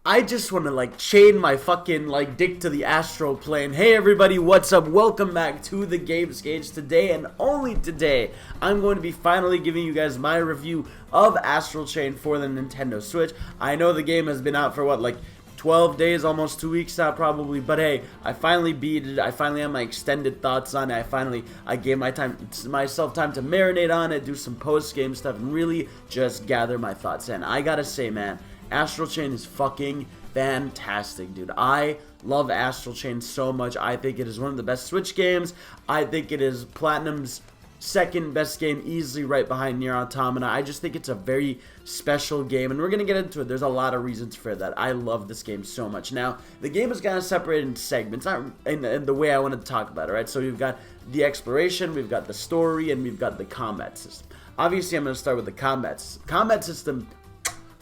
I just want to like chain my fucking like dick to the astral plane. Hey everybody, what's up? Welcome back to the TheGamesCage. Today and only today, I'm going to be finally giving you guys my review of Astral Chain for the Nintendo Switch. I know the game has been out for what, like 12 days, almost 2 weeks now probably, but hey, I finally beat it. I finally have my extended thoughts on it. I gave myself time to marinate on it, do some post-game stuff, and really just gather my thoughts. And I gotta say, man, Astral Chain is fucking fantastic, dude. I love Astral Chain so much. I think it is one of the best Switch games. I think it is Platinum's second best game, easily right behind Nier Automata. I just think it's a very special game, and we're going to get into it. There's a lot of reasons for that. I love this game so much. Now, the game is kind of separated in segments, not in the way I wanted to talk about it, right? So we've got the exploration, we've got the story, and we've got the combat system. Obviously, I'm going to start with the combat system.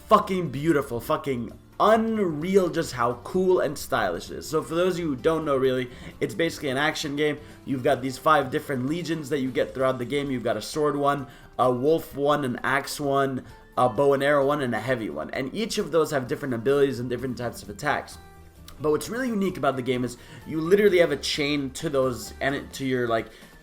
Fucking beautiful, fucking unreal just how cool and stylish it is. So for those of you who don't know, really, it's basically an action game. You've got these 5 different legions that you get throughout the game. You've got a sword one, a wolf one, an axe one, a bow and arrow one, and a heavy one. And each of those have different abilities and different types of attacks. But what's really unique about the game is you literally have a chain to those, and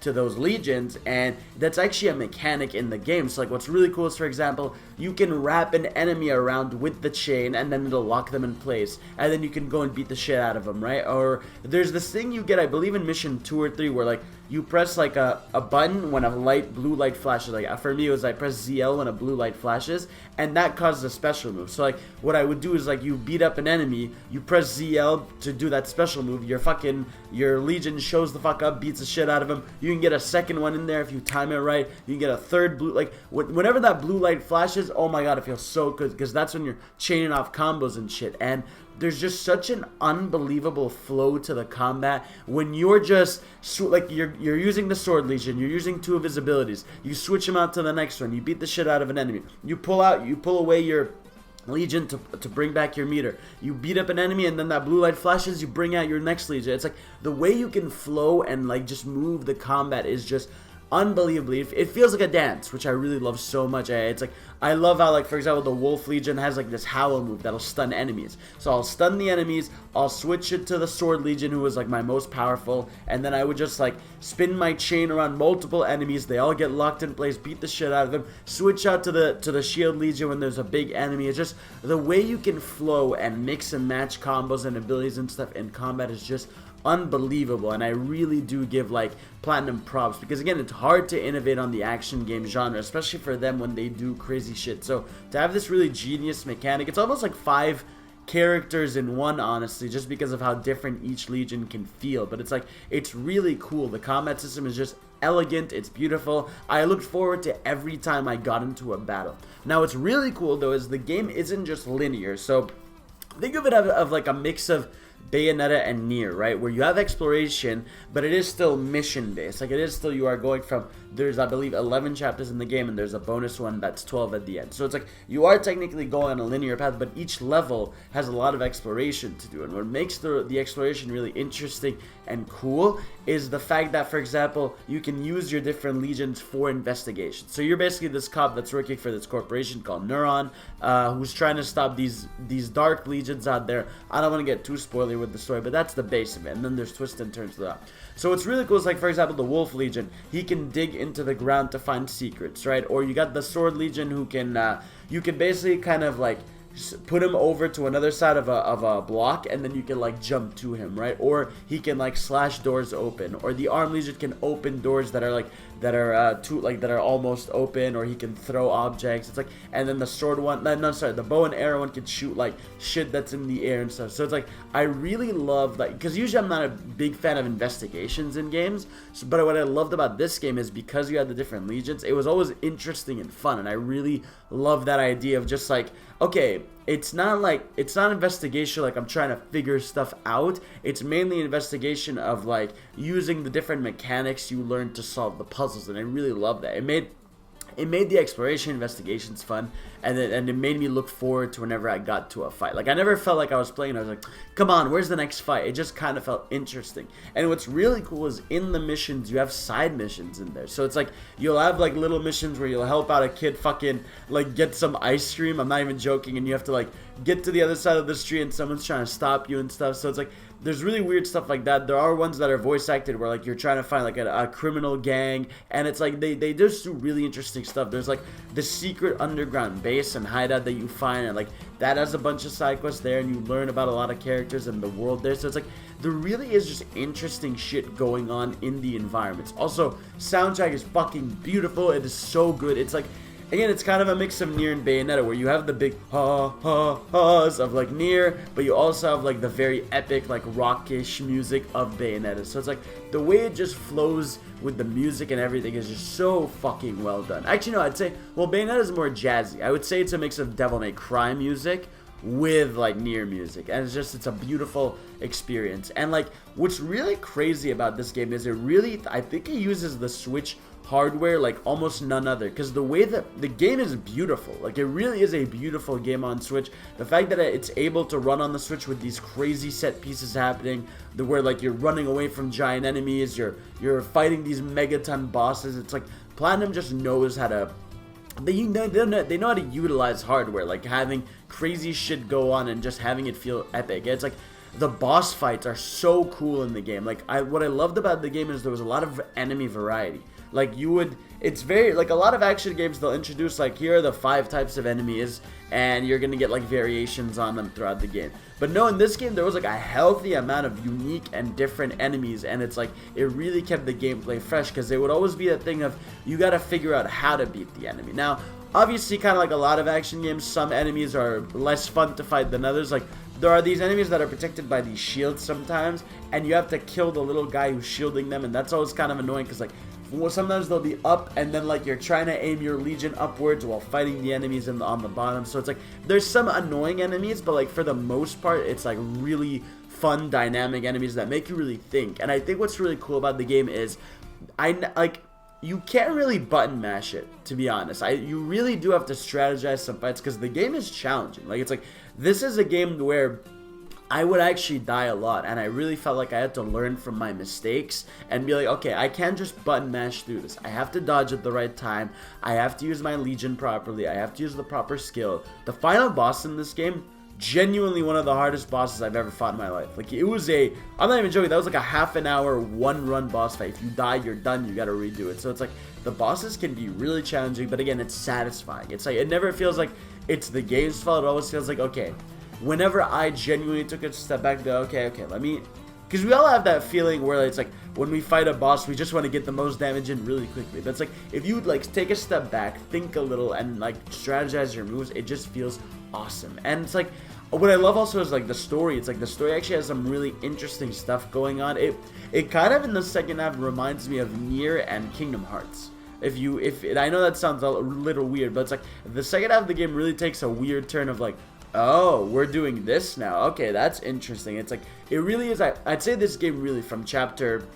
to those legions, and that's actually a mechanic in the game. So like what's really cool is, for example, you can wrap an enemy around with the chain and then it'll lock them in place, and then you can go and beat the shit out of them, right? Or there's this thing you get, I believe in mission 2 or 3, where like you press like a button when a blue light flashes. Like for me it was I press ZL when a blue light flashes, and that causes a special move. So like what I would do is like you beat up an enemy, you press ZL to do that special move, your legion shows the fuck up, beats the shit out of him. You can get a second one in there if you time it right. You can get a third blue, like whenever that blue light flashes, oh my god, it feels so good, because that's when you're chaining off combos and shit. And there's just such an unbelievable flow to the combat when you're just like you're using the sword legion, you're using 2 of his abilities, you switch him out to the next one, you beat the shit out of an enemy, you pull away your legion to bring back your meter, you beat up an enemy, and then that blue light flashes, you bring out your next legion. It's like the way you can flow and like just move the combat is just unbelievably, it feels like a dance, which I really love so much. It's like, I love how, like, for example, the Wolf Legion has like this howl move that'll stun enemies. So I'll stun the enemies, I'll switch it to the Sword Legion, who is like my most powerful, and then I would just like spin my chain around multiple enemies, they all get locked in place, beat the shit out of them, switch out to the Shield Legion when there's a big enemy. It's just the way you can flow and mix and match combos and abilities and stuff in combat is just unbelievable. And I really do give like Platinum props, because again, it's hard to innovate on the action game genre, especially for them when they do crazy shit. So to have this really genius mechanic, it's almost like 5 characters in one, honestly, just because of how different each legion can feel. But it's like, it's really cool. The combat system is just elegant, it's beautiful. I looked forward to every time I got into a battle. Now what's really cool though is the game isn't just linear. So think of it of like a mix of Bayonetta and Nier, right? Where you have exploration, but it is still mission based. Like it is still, you are going from, there's I believe 11 chapters in the game, and there's a bonus one that's 12 at the end. So it's like you are technically going on a linear path, but each level has a lot of exploration to do. And what makes the exploration really interesting and cool is the fact that, for example, you can use your different legions for investigation. So you're basically this cop that's working for this corporation called Neuron, who's trying to stop these dark legions out there. I don't want to get too spoilery with the story, but that's the base of it, and then there's twists and turns to that. So what's really cool is, like, for example, the Wolf Legion, he can dig into the ground to find secrets, right? Or you got the Sword Legion, who can you can basically kind of like put him over to another side of a block, and then you can like jump to him, right? Or he can like slash doors open. Or the Arm Legion can open doors that are almost open, or he can throw objects. It's like, and then the sword one, the bow and arrow one can shoot like shit that's in the air and stuff. So it's like, I really love, like, because usually I'm not a big fan of investigations in games, but what I loved about this game is because you had the different legions, it was always interesting and fun. And I really love that idea of just like, okay, it's not investigation like I'm trying to figure stuff out. It's mainly investigation of like using the different mechanics you learn to solve the puzzles, and I really love that. it made the exploration investigations fun, and it made me look forward to whenever I got to a fight. Like, I never felt like I was playing, I was like, come on, where's the next fight? It just kind of felt interesting. And what's really cool is in the missions, you have side missions in there. So it's like, you'll have like little missions where you'll help out a kid fucking like get some ice cream, I'm not even joking, and you have to like get to the other side of the street and someone's trying to stop you and stuff. So it's like, there's really weird stuff like that. There are ones that are voice acted where like you're trying to find like a criminal gang, and it's like they just do really interesting stuff. There's like the secret underground base and hideout that you find, and like that has a bunch of side quests there, and you learn about a lot of characters and the world there. So it's like there really is just interesting shit going on in the environments. Also, soundtrack is fucking beautiful. It is so good. It's like, again, it's kind of a mix of Nier and Bayonetta, where you have the big ha-has of like Nier, but you also have like the very epic, like rockish music of Bayonetta. So it's like the way it just flows with the music and everything is just so fucking well done. Actually, no, I'd say, well, Bayonetta is more jazzy. I would say it's a mix of Devil May Cry music with like Nier music, and it's a beautiful experience. And like what's really crazy about this game is I think it uses the Switch hardware like almost none other, because the way that the game is beautiful, like it really is a beautiful game on Switch. The fact that it's able to run on the Switch with these crazy set pieces happening, where like you're running away from giant enemies, you're fighting these megaton bosses. It's like Platinum just knows how to, they know how to utilize hardware, like having crazy shit go on and just having it feel epic. It's like the boss fights are so cool in the game. Like what I loved about the game is there was a lot of enemy variety. Like it's very, like a lot of action games, they'll introduce like, here are the 5 types of enemies, and you're gonna get like variations on them throughout the game. But no, in this game there was like a healthy amount of unique and different enemies, and it's like it really kept the gameplay fresh, because there would always be a thing of you gotta figure out how to beat the enemy. Now obviously, kind of like a lot of action games, some enemies are less fun to fight than others. Like there are these enemies that are protected by these shields sometimes, and you have to kill the little guy who's shielding them, and that's always kind of annoying, because like, well, sometimes they'll be up, and then like you're trying to aim your Legion upwards while fighting the enemies on the bottom. So it's like there's some annoying enemies, but like for the most part, it's like really fun, dynamic enemies that make you really think. And I think what's really cool about the game is, you can't really button mash it, to be honest. You really do have to strategize some fights, because the game is challenging. Like it's like, this is a game where I would actually die a lot, and I really felt like I had to learn from my mistakes and be like, okay, I can't just button mash through this. I have to dodge at the right time. I have to use my Legion properly. I have to use the proper skill. The final boss in this game, genuinely one of the hardest bosses I've ever fought in my life. Like, it was I'm not even joking, that was like a half an hour, one-run boss fight. If you die, you're done, you gotta redo it. So it's like, the bosses can be really challenging, but again, it's satisfying. It's like, it never feels like it's the game's fault. It always feels like, okay, whenever I genuinely took a step back, go, okay, let me, because we all have that feeling where it's like, when we fight a boss, we just want to get the most damage in really quickly. But it's like, if you like take a step back, think a little, and like strategize your moves, it just feels awesome. And it's like, what I love also is like the story. It's like the story actually has some really interesting stuff going on. It kind of in the second half reminds me of Nier and Kingdom Hearts. I know that sounds a little weird, but it's like the second half of the game really takes a weird turn of like, oh, we're doing this now. Okay, that's interesting. It's like, it really is. I'd say this game really, from chapter,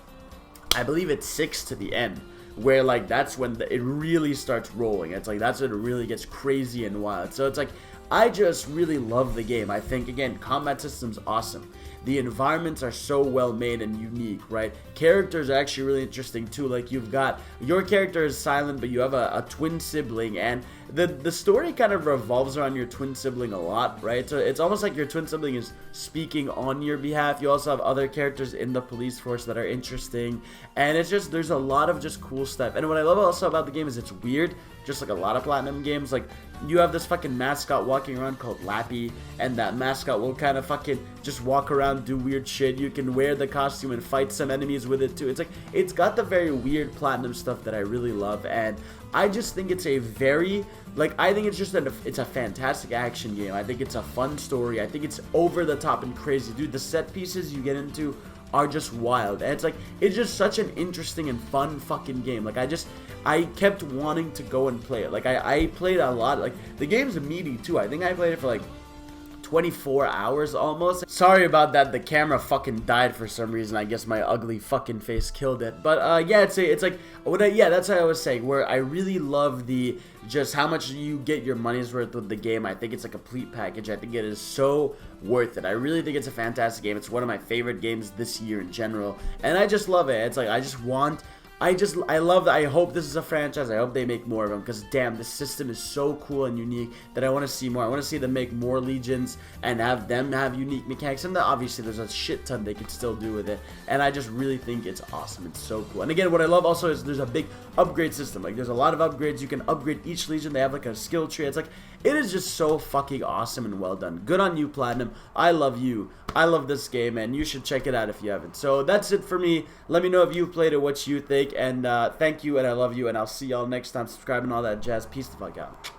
I believe it's 6 to the end, where like that's when it really starts rolling. It's like that's when it really gets crazy and wild. So it's like, I just really love the game. I think, again, combat system's awesome. The environments are so well made and unique, right? Characters are actually really interesting too. Like, you've got, your character is silent, but you have a twin sibling, and the story kind of revolves around your twin sibling a lot, right? So it's almost like your twin sibling is speaking on your behalf. You also have other characters in the police force that are interesting, and it's just, there's a lot of just cool stuff. And what I love also about the game is it's weird, just like a lot of Platinum games. Like, you have this fucking mascot walking around called Lappy, and that mascot will kind of fucking just walk around, do weird shit. You can wear the costume and fight some enemies with it too. It's like, it's got the very weird Platinum stuff that I really love, and I just think it's a very, like, I think it's just it's a fantastic action game. I think it's a fun story. I think it's over the top and crazy. Dude, the set pieces you get into are just wild, and it's like, it's just such an interesting and fun fucking game. Like, I kept wanting to go and play it. Like, I played a lot. Like, the game's meaty too. I think I played it for like 24 hours almost. Sorry about that, the camera fucking died for some reason. I guess my ugly fucking face killed it. But yeah, it's like yeah, that's what I was saying, where I really love the just how much you get your money's worth with the game. I think it's a complete package. I think it is so worth it. I really think it's a fantastic game. It's one of my favorite games this year in general, and I just love it. It's like I love that. I hope this is a franchise. I hope they make more of them, because damn, this system is so cool and unique that I want to see more. I want to see them make more Legions and have them have unique mechanics, and obviously there's a shit ton they could still do with it, and I just really think it's awesome. It's so cool. And again, what I love also is there's a big upgrade system. Like, there's a lot of upgrades. You can upgrade each Legion. They have like a skill tree. It's like, it is just so fucking awesome and well done. Good on you, Platinum. I love you. I love this game, and you should check it out if you haven't. So that's it for me. Let me know if you've played it, what you think, and thank you, and I love you, and I'll see y'all next time. Subscribe and all that jazz. Peace the fuck out.